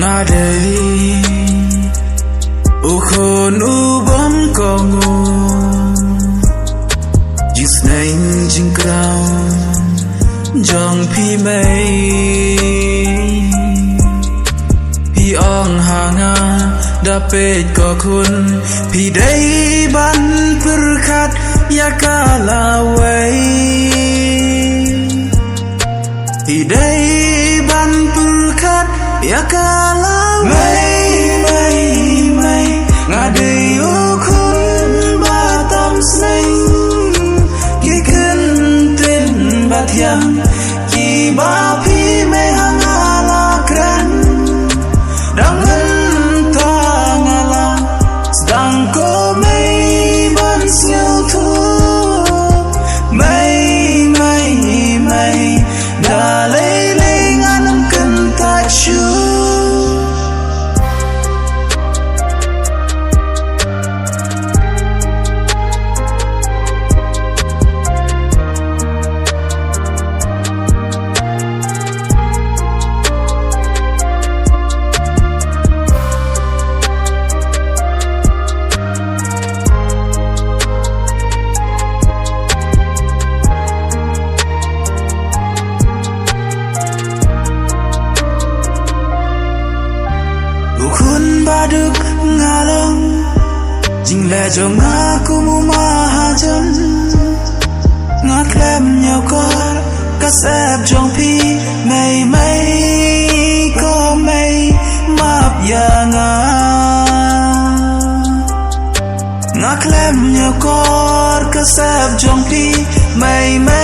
ngã đây u khôn u bom co ngô just name jing crown jong pi mây pi ong hanga da pet ko kun pi dai ban perkat ya kala wai pi dai ban perkat ya kala wai mai mai nga dei u kun ba tam snai ki kun tin ba thiang ki ba pi me hanga la kran dang ta ngala dang ko mai ban siêu thu mai mai mai da lei lei nganam kan ta chu baduk ngalong jing le jo nga ku mu ma ha jon nga klem nhau kor ka sep jong pi mai mai ko mai map ya nga klem nhau kor ka sep jong pi mai mai